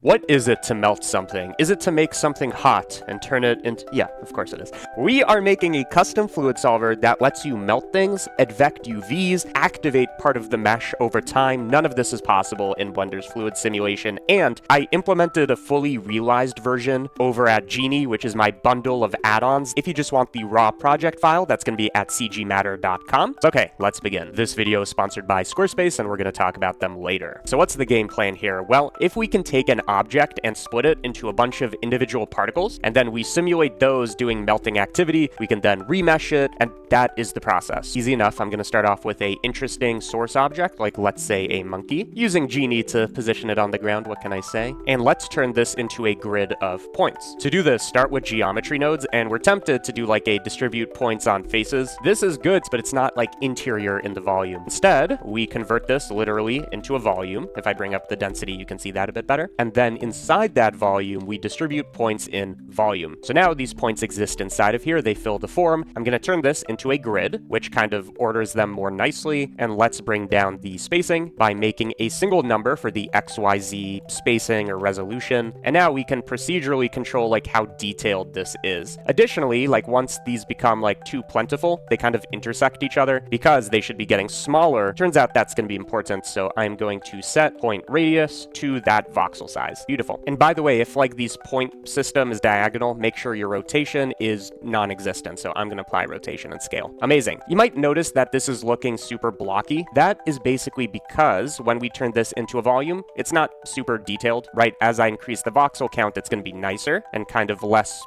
What is it to melt something? Is it to make something hot and turn it into... Yeah, of course it is. We are making a custom fluid solver that lets you melt things, advect UVs, activate part of the mesh over time. None of this is possible in Blender's fluid simulation, and I implemented a fully realized version over at Genie, which is my bundle of add-ons. If you just want the raw project file, that's going to be at cgmatter.com. Okay, let's begin. This video is sponsored by Squarespace, and we're going to talk about them later. So what's the game plan here? Well, if we can take an object and split it into a bunch of individual particles, and then we simulate those doing melting activity, we can then remesh it, and that is the process. Easy enough. I'm going to start off with a interesting source object, like let's say a monkey, using Genie to position it on the ground. What can I say? And let's turn this into a grid of points. To do this, start with geometry nodes, and we're tempted to do like a distribute points on faces. This is good, but it's not like interior in the volume. Instead, we convert this literally into a volume. If I bring up the density, you can see that a bit better. And then inside that volume, we distribute points in volume. So now these points exist inside of here. They fill the form. I'm going to turn this into a grid, which kind of orders them more nicely. And let's bring down the spacing by making a single number for the XYZ spacing or resolution. And now we can procedurally control like how detailed this is. Additionally, like once these become like too plentiful, they kind of intersect each other because they should be getting smaller. Turns out that's going to be important. So I'm going to set point radius to that voxel size. Beautiful. And by the way, if like these point system is diagonal, make sure your rotation is non-existent. So I'm going to apply rotation and scale. Amazing. You might notice that this is looking super blocky. That is basically because when we turn this into a volume, it's not super detailed, right? As I increase the voxel count, it's going to be nicer and kind of less,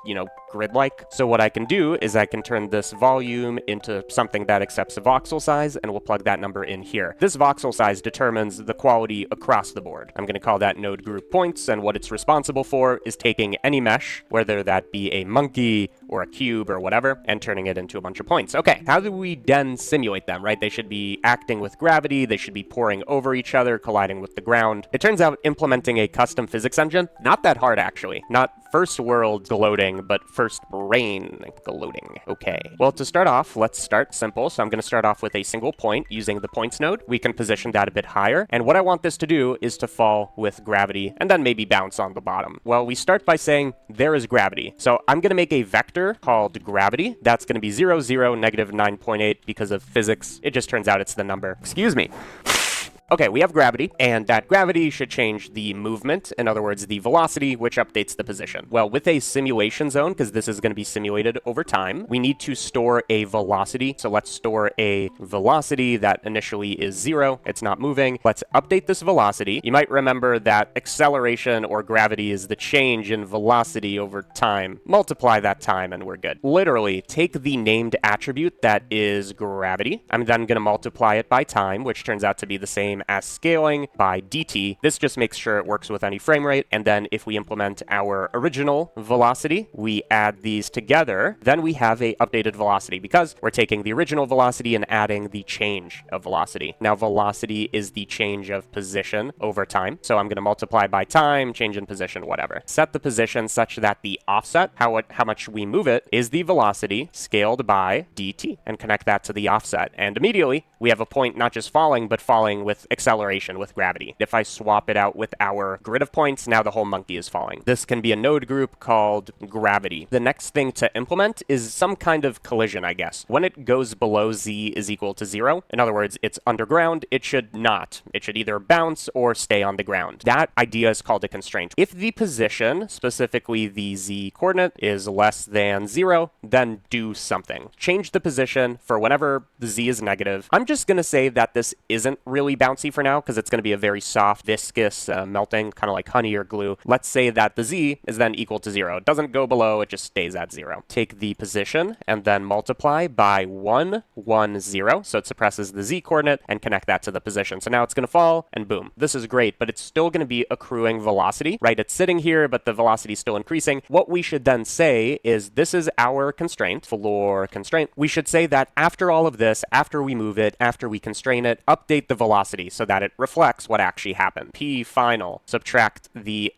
grid-like. So what I can do is I can turn this volume into something that accepts a voxel size, and we'll plug that number in here. This voxel size determines the quality across the board. I'm going to call that node group points, and what it's responsible for is taking any mesh, whether that be a monkey or a cube or whatever, and turning it into a bunch of points. Okay, how do we then simulate them, right? They should be acting with gravity, they should be pouring over each other, colliding with the ground. It turns out implementing a custom physics engine, not that hard actually. Not first world gloating, but first brain gloating. Okay. Well, to start off, let's start simple. So I'm going to start off with a single point using the points node. We can position that a bit higher. And what I want this to do is to fall with gravity and then maybe bounce on the bottom. Well, we start by saying there is gravity. So I'm going to make a vector called gravity. That's going to be 0, 0, negative 9.8 because of physics. It just turns out it's the number. Excuse me. Okay, we have gravity, and that gravity should change the movement, in other words, the velocity, which updates the position. Well, with a simulation zone, because this is going to be simulated over time, we need to store a velocity. So let's store a velocity that initially is 0. It's not moving. Let's update this velocity. You might remember that acceleration or gravity is the change in velocity over time. Multiply that time, and we're good. Literally, take the named attribute that is gravity. I'm then going to multiply it by time, which turns out to be the same as scaling by dt. This just makes sure it works with any frame rate. And then if we implement our original velocity, we add these together, then we have a updated velocity because we're taking the original velocity and adding the change of velocity. Now, velocity is the change of position over time. So I'm going to multiply by time, change in position, whatever. Set the position such that the offset, how much we move it, is the velocity scaled by dt, and connect that to the offset. And immediately we have a point not just falling, but falling with acceleration with gravity. If I swap it out with our grid of points, now the whole monkey is falling. This can be a node group called gravity. The next thing to implement is some kind of collision, I guess. When it goes below z is equal to 0, in other words, it's underground, it should not. It should either bounce or stay on the ground. That idea is called a constraint. If the position, specifically the z coordinate, is less than 0, then do something. Change the position for whenever the z is negative. I'm just going to say that this isn't really bouncy for now because it's going to be a very soft, viscous melting, kind of like honey or glue. Let's say that the z is then equal to 0. It doesn't go below, it just stays at 0. Take the position and then multiply by 1, 1, 0. So it suppresses the z coordinate and connect that to the position. So now it's going to fall and boom. This is great, but it's still going to be accruing velocity, right? It's sitting here, but the velocity is still increasing. What we should then say is this is our constraint, floor constraint. We should say that after all of this, after we move it, after we constrain it, update the velocity so that it reflects what actually happened. P final, subtract the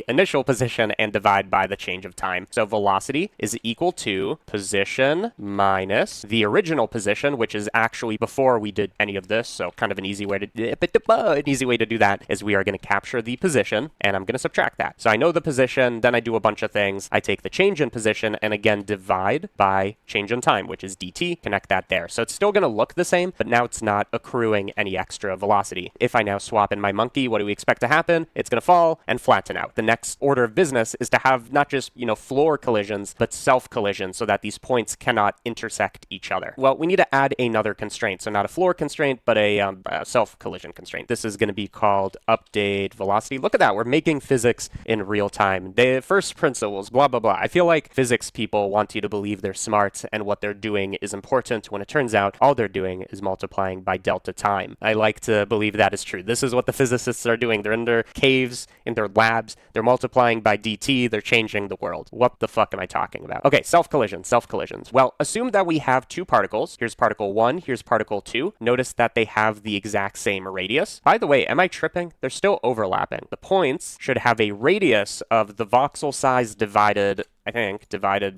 initial position and divide by the change of time. So velocity is equal to position minus the original position, which is actually before we did any of this. So kind of an easy way to do that is we are going to capture the position and I'm going to subtract that. So I know the position, then I do a bunch of things. I take the change in position and again divide by change in time, which is dt, connect that there. So it's still going to look the same, but now it's not accruing any extra velocity. If I now swap in my monkey, what do we expect to happen? It's going to fall and flatten out. The next order of business is to have not just, floor collisions, but self collisions so that these points cannot intersect each other. Well, we need to add another constraint. So not a floor constraint, but a self collision constraint. This is going to be called update velocity. Look at that. We're making physics in real time. The first principles, blah, blah, blah. I feel like physics people want you to believe they're smart and what they're doing is important when it turns out all they're doing is multiplying by delta time. I like to believe that is true. This is what the physicists are doing. They're in their caves, in their labs. They're multiplying by dt. They're changing the world. What the fuck am I talking about? Okay, self-collisions. Well, assume that we have two particles. Here's particle 1, here's particle 2. Notice that they have the exact same radius. By the way, am I tripping? They're still overlapping. The points should have a radius of the voxel size divided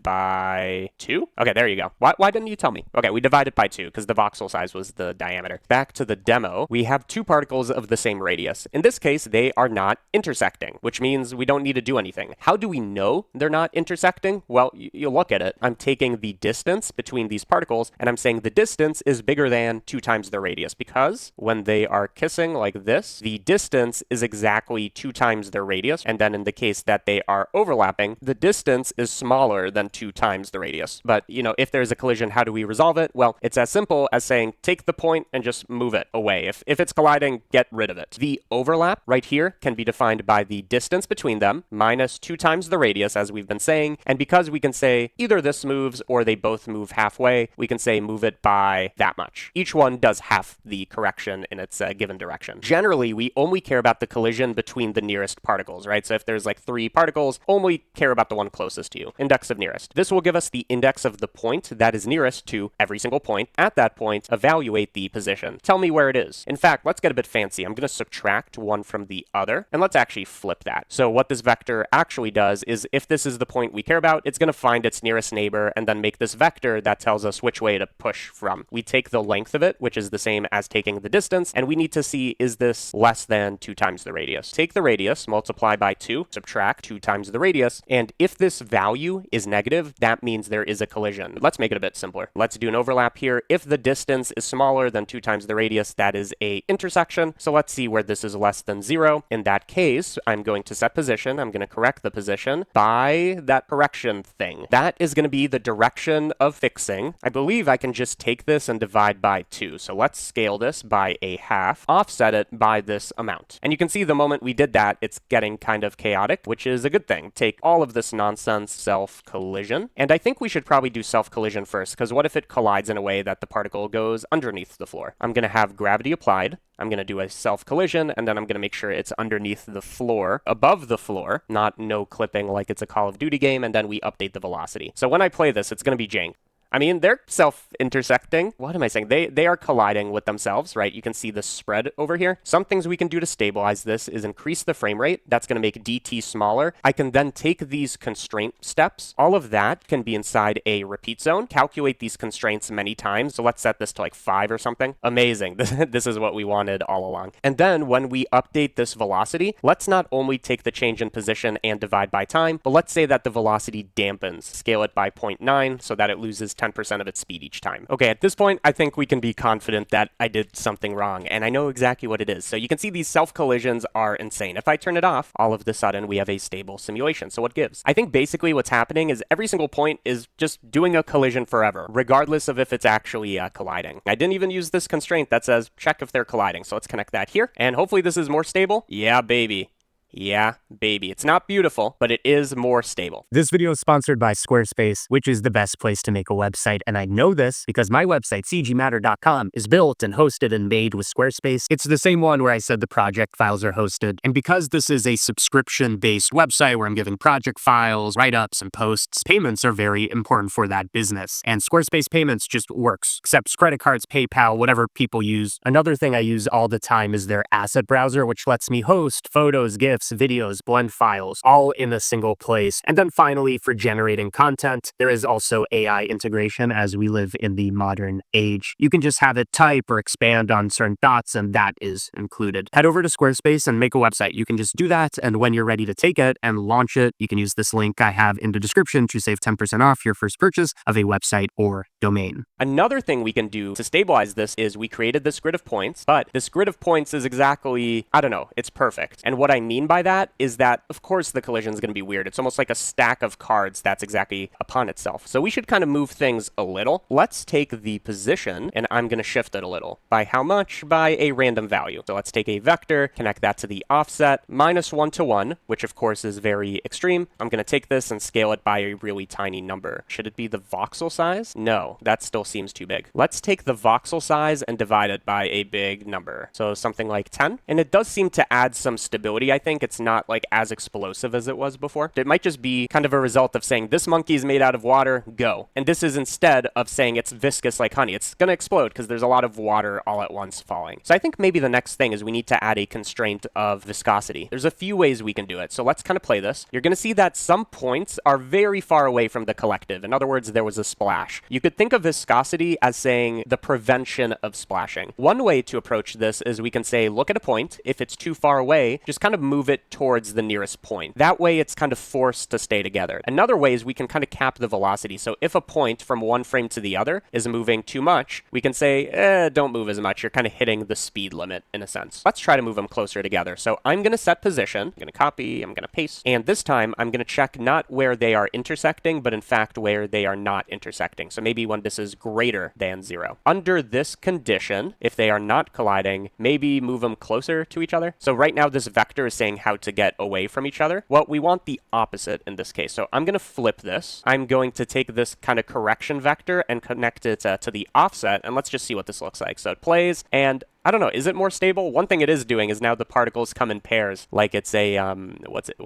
by 2? Okay, there you go. Why didn't you tell me? Okay, we divided by 2 because the voxel size was the diameter. Back to the demo, we have two particles of the same radius. In this case, they are not intersecting, which means we don't need to do anything. How do we know they're not intersecting? Well, you look at it. I'm taking the distance between these particles, and I'm saying the distance is bigger than 2 times the radius, because when they are kissing like this, the distance is exactly 2 times their radius, and then in the case that they are overlapping, the distance is smaller than 2 times the radius. But, if there's a collision, how do we resolve it? Well, it's as simple as saying, take the point and just move it away. If it's colliding, get rid of it. The overlap right here can be defined by the distance between them minus 2 times the radius, as we've been saying. And because we can say either this moves or they both move halfway, we can say move it by that much. Each one does half the correction in its given direction. Generally, we only care about the collision between the nearest particles, right? So if there's like 3 particles, only care about the one closest to you. Index of nearest. This will give us the index of the point that is nearest to every single point. At that point, evaluate the position. Tell me where it is. In fact, let's get a bit fancy. I'm going to subtract one from the other, and let's actually flip that. So what this vector actually does is if this is the point we care about, it's going to find its nearest neighbor and then make this vector that tells us which way to push from. We take the length of it, which is the same as taking the distance, and we need to see, is this less than 2 times the radius? Take the radius, multiply by 2, subtract 2 times the radius, and if this value is negative, that means there is a collision. Let's make it a bit simpler. Let's do an overlap here. If the distance is smaller than 2 times the radius, that is a intersection. So let's see where this is less than 0. In that case, I'm going to set position. I'm going to correct the position by that correction thing. That is going to be the direction of fixing. I believe I can just take this and divide by 2. So let's scale this by a half, offset it by this amount. And you can see the moment we did that, it's getting kind of chaotic, which is a good thing. Take all of this nonsense, self-collision. And I think we should probably do self-collision first, because what if it collides in a way that the particle goes underneath the floor? I'm going to have gravity applied. I'm going to do a self-collision, and then I'm going to make sure it's underneath the floor, above the floor, not no clipping like it's a Call of Duty game, and then we update the velocity. So when I play this, it's going to be jank. I mean, they're self-intersecting. What am I saying? They are colliding with themselves, right? You can see the spread over here. Some things we can do to stabilize this is increase the frame rate. That's going to make dt smaller. I can then take these constraint steps. All of that can be inside a repeat zone. Calculate these constraints many times. So let's set this to like 5 or something. Amazing. This is what we wanted all along. And then when we update this velocity, let's not only take the change in position and divide by time, but let's say that the velocity dampens. Scale it by 0.9 so that it loses 10% of its speed each time. Okay, at this point, I think we can be confident that I did something wrong, and I know exactly what it is. So you can see these self-collisions are insane. If I turn it off, all of a sudden we have a stable simulation. So what gives? I think basically what's happening is every single point is just doing a collision forever, regardless of if it's actually colliding. I didn't even use this constraint that says check if they're colliding. So let's connect that here, and hopefully this is more stable. Yeah, baby. Yeah, baby. It's not beautiful, but it is more stable. This video is sponsored by Squarespace, which is the best place to make a website. And I know this because my website, cgmatter.com, is built and hosted and made with Squarespace. It's the same one where I said the project files are hosted. And because this is a subscription-based website where I'm giving project files, write-ups, and posts, payments are very important for that business. And Squarespace payments just works. Accepts credit cards, PayPal, whatever people use. Another thing I use all the time is their asset browser, which lets me host photos, GIFs, videos, blend files, all in a single place. And then finally, for generating content, there is also AI integration as we live in the modern age. You can just have it type or expand on certain thoughts, and that is included. Head over to Squarespace and make a website. You can just do that, and when you're ready to take it and launch it, you can use this link I have in the description to save 10% off your first purchase of a website or domain. Another thing we can do to stabilize this is we created this grid of points, but this grid of points is exactly, I don't know, it's perfect. And what I mean by that is that, of course, the collision is going to be weird. It's almost like a stack of cards that's exactly upon itself. So we should kind of move things a little. Let's take the position, and I'm going to shift it a little. By how much? By a random value. So let's take a vector, connect that to the offset, -1 to 1, which of course is very extreme. I'm going to take this and scale it by a really tiny number. Should it be the voxel size? No, that still seems too big. Let's take the voxel size and divide it by a big number. So something like 10. And it does seem to add some stability, I think. It's not like as explosive as it was before. It might just be kind of a result of saying this monkey is made out of water, go. And this is instead of saying it's viscous like honey. It's going to explode because there's a lot of water all at once falling. So I think maybe the next thing is we need to add a constraint of viscosity. There's a few ways we can do it. So let's kind of play this. You're going to see that some points are very far away from the collective. In other words, there was a splash. You could think of viscosity as saying the prevention of splashing. One way to approach this is we can say, look at a point. If it's too far away, just kind of move it towards the nearest point. That way it's kind of forced to stay together. Another way is we can kind of cap the velocity. So if a point from one frame to the other is moving too much, we can say, don't move as much. You're kind of hitting the speed limit in a sense. Let's try to move them closer together. So I'm going to set position. I'm going to copy. I'm going to paste. And this time I'm going to check not where they are intersecting, but in fact where they are not intersecting. So maybe when this is greater than 0. Under this condition, if they are not colliding, maybe move them closer to each other. So right now this vector is saying how to get away from each other. Well, we want the opposite in this case. So I'm going to flip this. I'm going to take this kind of correction vector and connect it to the offset. And let's just see what this looks like. So it plays, and I don't know, is it more stable? One thing it is doing is now the particles come in pairs, like it's a,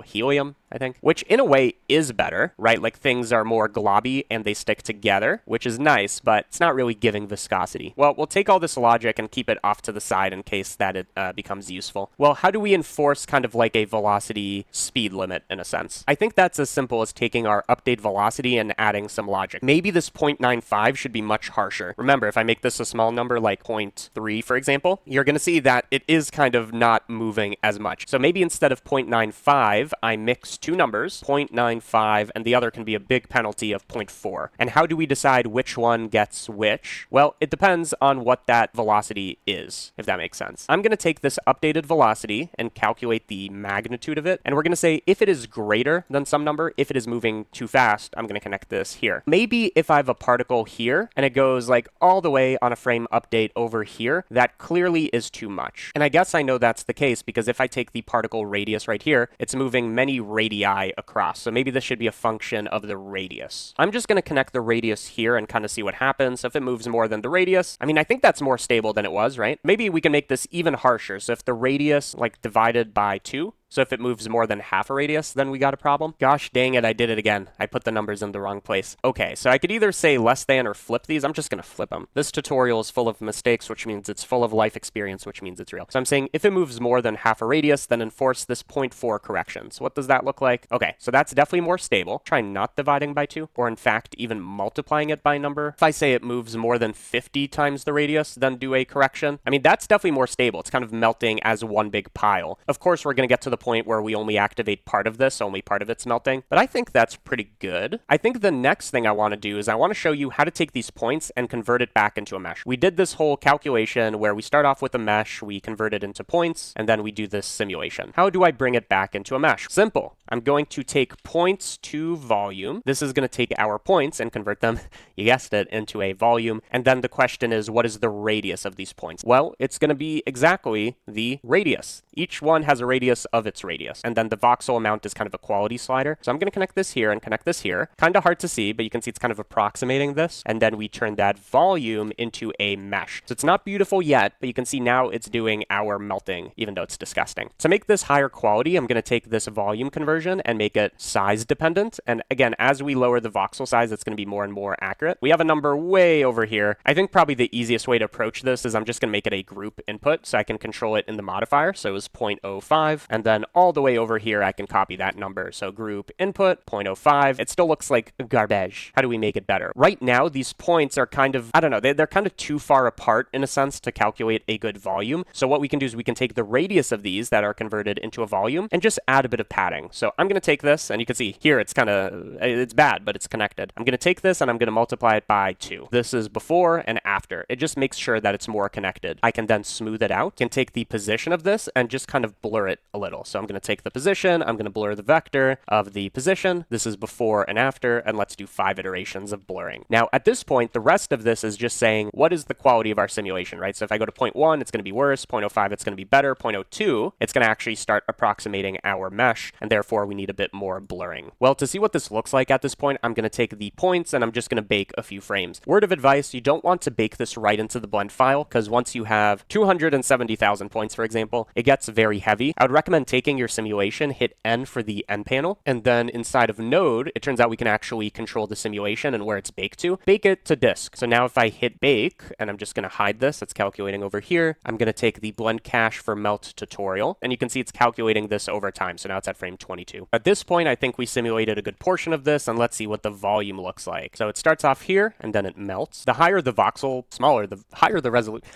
helium, I think, which in a way is better, right? Like things are more globby and they stick together, which is nice, but it's not really giving viscosity. Well, we'll take all this logic and keep it off to the side in case that it becomes useful. Well, how do we enforce kind of like a velocity speed limit in a sense? I think that's as simple as taking our update velocity and adding some logic. Maybe this 0.95 should be much harsher. Remember, if I make this a small number like 0.3, for example, you're going to see that it is kind of not moving as much. So maybe instead of 0.95, I mix two numbers, 0.95, and the other can be a big penalty of 0.4. And how do we decide which one gets which? Well, it depends on what that velocity is, if that makes sense. I'm going to take this updated velocity and calculate the magnitude of it. And we're going to say if it is greater than some number, if it is moving too fast, I'm going to connect this here. Maybe if I have a particle here and it goes like all the way on a frame update over here, that clearly is too much. And I guess I know that's the case because if I take the particle radius right here, it's moving many radii across. So maybe this should be a function of the radius. I'm just going to connect the radius here and kind of see what happens. So if it moves more than the radius, I mean, I think that's more stable than it was, right? Maybe we can make this even harsher. So if the radius like divided by 2, so if it moves more than half a radius, then we got a problem. Gosh dang it, I did it again. I put the numbers in the wrong place. Okay, so I could either say less than or flip these. I'm just going to flip them. This tutorial is full of mistakes, which means it's full of life experience, which means it's real. So I'm saying if it moves more than half a radius, then enforce this 0.4 correction. So what does that look like? Okay, so that's definitely more stable. Try not dividing by 2, or in fact, even multiplying it by a number. If I say it moves more than 50 times the radius, then do a correction. I mean, that's definitely more stable. It's kind of melting as one big pile. Of course, we're going to get to the point where we only activate part of this, only part of it's melting, but I think that's pretty good. I think the next thing I want to do is I want to show you how to take these points and convert it back into a mesh. We did this whole calculation where we start off with a mesh, we convert it into points, and then we do this simulation. How do I bring it back into a mesh? Simple. I'm going to take points to volume. This is going to take our points and convert them, you guessed it, into a volume. And then the question is, what is the radius of these points? Well, it's going to be exactly the radius. Each one has a radius of its radius. And then the voxel amount is kind of a quality slider. So I'm going to connect this here and connect this here. Kind of hard to see, but you can see it's kind of approximating this. And then we turn that volume into a mesh. So it's not beautiful yet, but you can see now it's doing our melting, even though it's disgusting. To make this higher quality, I'm going to take this volume conversion and make it size dependent. And again, as we lower the voxel size, it's going to be more and more accurate. We have a number way over here. I think probably the easiest way to approach this is I'm just going to make it a group input so I can control it in the modifier. So it was 0.05. And then all the way over here, I can copy that number. So group input 0.05. It still looks like garbage. How do we make it better? Right now, these points are kind of, I don't know, they're kind of too far apart in a sense to calculate a good volume. So what we can do is we can take the radius of these that are converted into a volume and just add a bit of padding. So I'm going to take this, and you can see here it's kind of, it's bad, but it's connected. I'm going to take this and I'm going to multiply it by 2. This is before and after. It just makes sure that it's more connected. I can then smooth it out, can take the position of this and just kind of blur it a little. So I'm going to take the position, I'm going to blur the vector of the position. This is before and after, and let's do 5 iterations of blurring. Now, at this point, the rest of this is just saying, what is the quality of our simulation, right? So if I go to 0.1, it's going to be worse. 0.05, it's going to be better. 0.02, it's going to actually start approximating our mesh, and therefore we need a bit more blurring. Well, to see what this looks like at this point, I'm going to take the points and I'm just going to bake a few frames. Word of advice, you don't want to bake this right into the blend file, because once you have 270,000 points, for example, it gets very heavy. I would recommend taking your simulation, hit N for the N panel, and then inside of Node, it turns out we can actually control the simulation and where it's baked to. Bake it to disk. So now if I hit bake, and I'm just going to hide this, it's calculating over here. I'm going to take the blend cache for melt tutorial, and you can see it's calculating this over time. So now it's at frame 22. At this point, I think we simulated a good portion of this, and let's see what the volume looks like. So it starts off here, and then it melts. The higher the voxel, smaller, the higher the resolution.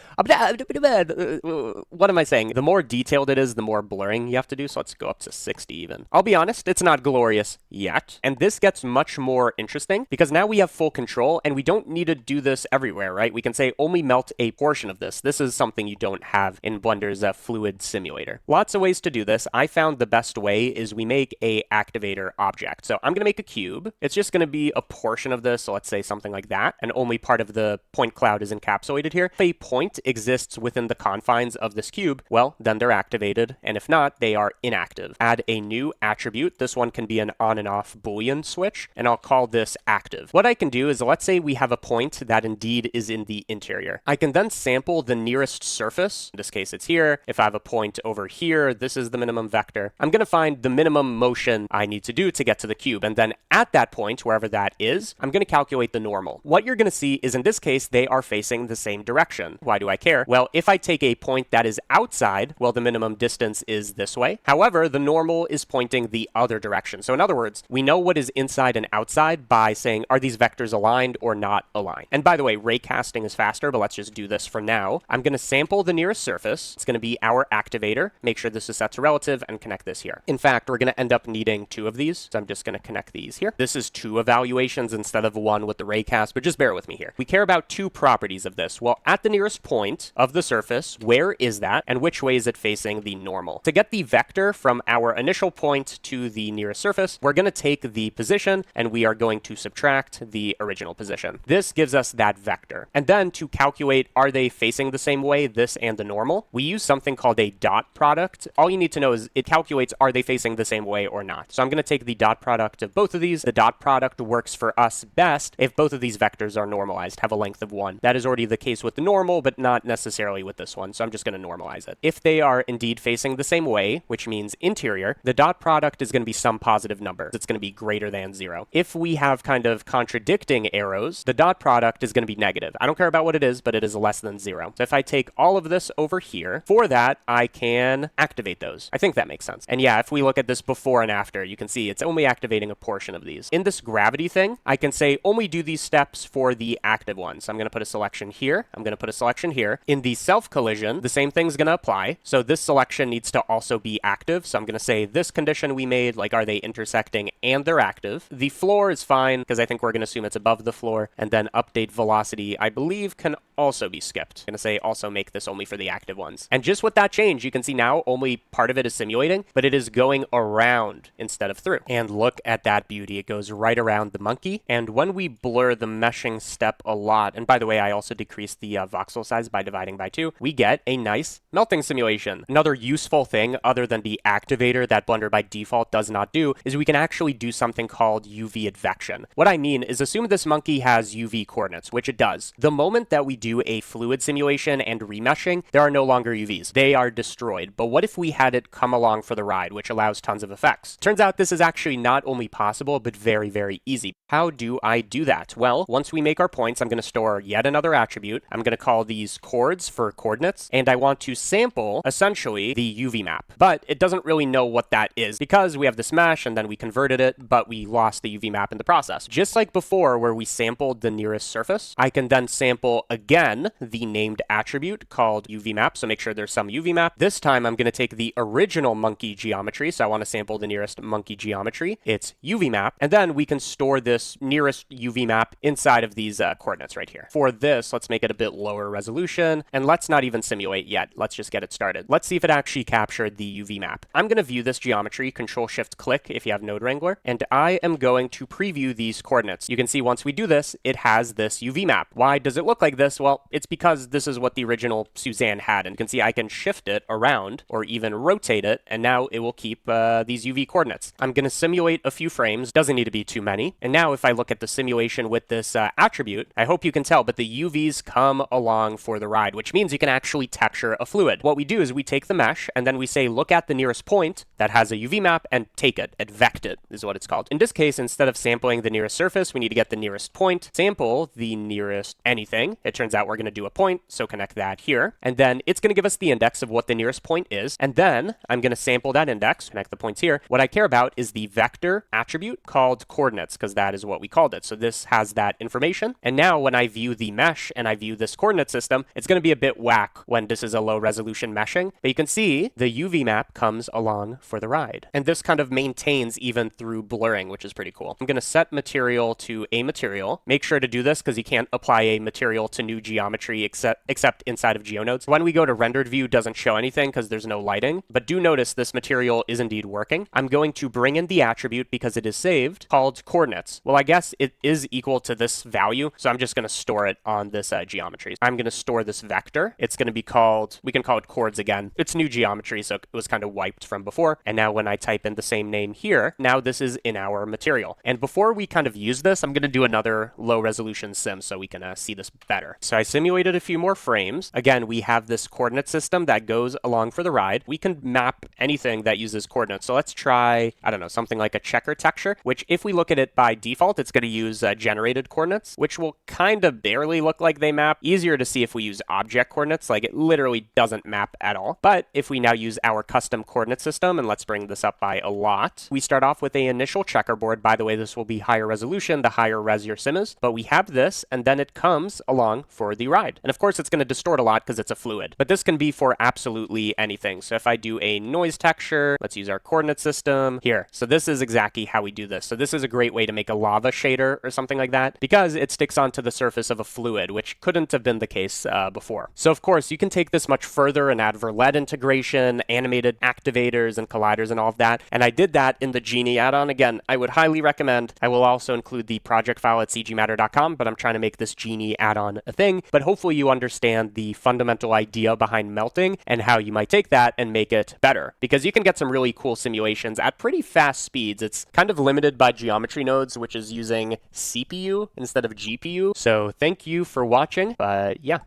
What am I saying? The more detailed it is, the more blurring you have to do. So let's go up to 60 even. I'll be honest, it's not glorious yet. And this gets much more interesting because now we have full control and we don't need to do this everywhere, right? We can say only melt a portion of this. This is something you don't have in Blender's fluid simulator. Lots of ways to do this. I found the best way is we make a activator object. So I'm going to make a cube. It's just going to be a portion of this. So let's say something like that. And only part of the point cloud is encapsulated here. If a point exists within the confines of this cube, well, then they're activated. And if not, they are inactive. Add a new attribute. This one can be an on and off Boolean switch, and I'll call this active. What I can do is, let's say we have a point that indeed is in the interior. I can then sample the nearest surface. In this case, it's here. If I have a point over here, this is the minimum vector. I'm going to find the minimum motion I need to do to get to the cube. And then at that point, wherever that is, I'm going to calculate the normal. What you're going to see is in this case, they are facing the same direction. Why do I care? Well, if I take a point that is outside, well, the minimum distance is this way. However, the normal is pointing the other direction. So in other words, we know what is inside and outside by saying, are these vectors aligned or not aligned? And by the way, ray casting is faster, but let's just do this for now. I'm going to sample the nearest surface. It's going to be our activator. Make sure this is set to relative and connect this here. In fact, we're going to end up needing 2 of these. So I'm just going to connect these here. This is 2 evaluations instead of 1 with the ray cast, but just bear with me here. We care about 2 properties of this. Well, at the nearest point of the surface, where is that and which way is it facing the normal? To get the vector from our initial point to the nearest surface, we're going to take the position and we are going to subtract the original position. This gives us that vector. And then to calculate, are they facing the same way, this and the normal, we use something called a dot product. All you need to know is it calculates, are they facing the same way or not? So I'm going to take the dot product of both of these. The dot product works for us best if both of these vectors are normalized, have a length of 1. That is already the case with the normal, but not necessarily with this one. So I'm just going to normalize it. If they are indeed facing the same way, which means interior, the dot product is going to be some positive number. It's going to be greater than 0. If we have kind of contradicting arrows, the dot product is going to be negative. I don't care about what it is, but it is less than 0. So if I take all of this over here, for that, I can activate those. I think that makes sense. And yeah, if we look at this before and after, you can see it's only activating a portion of these. In this gravity thing, I can say only do these steps for the active ones. So I'm going to put a selection here. I'm going to put a selection here. In the self collision, the same thing's going to apply. So this selection needs to also be active. So I'm going to say this condition we made, like, are they intersecting and they're active? The floor is fine because I think we're going to assume it's above the floor. And then update velocity, I believe, can also be skipped. I'm going to say also make this only for the active ones. And just with that change, you can see now only part of it is simulating, but it is going around instead of through. And look at that beauty. It goes right around the monkey. And when we blur the meshing step a lot, and by the way, I also decreased the voxel size by dividing by 2, we get a nice melting simulation. Another useful thing other other than the activator that Blender by default does not do, is we can actually do something called UV advection. What I mean is assume this monkey has UV coordinates, which it does. The moment that we do a fluid simulation and remeshing, there are no longer UVs. They are destroyed. But what if we had it come along for the ride, which allows tons of effects? Turns out this is actually not only possible, but very, very easy. How do I do that? Well, once we make our points, I'm going to store yet another attribute. I'm going to call these chords for coordinates, and I want to sample, essentially, the UV map. But it doesn't really know what that is because we have this mesh and then we converted it, but we lost the UV map in the process. Just like before where we sampled the nearest surface, I can then sample again the named attribute called UV map, so make sure there's some UV map. This time I'm going to take the original monkey geometry, so I want to sample the nearest monkey geometry. It's UV map, and then we can store this nearest UV map inside of these coordinates right here. For this, let's make it a bit lower resolution, and let's not even simulate yet. Let's just get it started. Let's see if it actually captured the UV map. I'm going to view this geometry, Control-Shift-Click if you have Node Wrangler, and I am going to preview these coordinates. You can see once we do this, it has this UV map. Why does it look like this? Well, it's because this is what the original Suzanne had, and you can see I can shift it around or even rotate it, and now it will keep these UV coordinates. I'm going to simulate a few frames, doesn't need to be too many, and now if I look at the simulation with this attribute, I hope you can tell, but the UVs come along for the ride, which means you can actually texture a fluid. What we do is we take the mesh, and then we say look at the nearest point that has a UV map and take it, advect it is what it's called. In this case, instead of sampling the nearest surface, we need to get the nearest point, sample the nearest anything. It turns out we're going to do a point, so connect that here, and then it's going to give us the index of what the nearest point is, and then I'm going to sample that index, connect the points here. What I care about is the vector attribute called coordinates, because that is what we called it. So this has that information, and now when I view the mesh and I view this coordinate system, it's going to be a bit whack when this is a low resolution meshing, but you can see the UV map comes along for the ride. And this kind of maintains even through blurring, which is pretty cool. I'm going to set material to a material. Make sure to do this because you can't apply a material to new geometry except inside of GeoNodes. When we go to rendered view, it doesn't show anything because there's no lighting, but do notice this material is indeed working. I'm going to bring in the attribute because it is saved called coordinates. Well, I guess it is equal to this value, so I'm just going to store it on this geometry. I'm going to store this vector. It's going to be called, we can call it chords again. It's new geometry, so it was kind of wiped from before. And now when I type in the same name here, now this is in our material. And before we kind of use this, I'm going to do another low resolution sim so we can see this better. So I simulated a few more frames. Again, we have this coordinate system that goes along for the ride. We can map anything that uses coordinates. So let's try, I don't know, something like a checker texture, which if we look at it by default, it's going to use generated coordinates, which will kind of barely look like they map. Easier to see if we use object coordinates, like it literally doesn't map at all. But if we now use our custom coordinate system, and let's bring this up by a lot, we start off with an initial checkerboard. By the way, this will be higher resolution, the higher res your sim is, but we have this, and then it comes along for the ride. And of course, it's going to distort a lot because it's a fluid, but this can be for absolutely anything. So if I do a noise texture, let's use our coordinate system here. So this is exactly how we do this. So this is a great way to make a lava shader or something like that because it sticks onto the surface of a fluid, which couldn't have been the case before. So of course, you can take this much further and add verlet integration, animated activators and colliders and all of that. And I did that in the Genie add-on. Again, I would highly recommend. I will also include the project file at cgmatter.com, but I'm trying to make this Genie add-on a thing. But hopefully you understand the fundamental idea behind melting and how you might take that and make it better, because you can get some really cool simulations at pretty fast speeds. It's kind of limited by geometry nodes, which is using CPU instead of GPU. So thank you for watching. But yeah.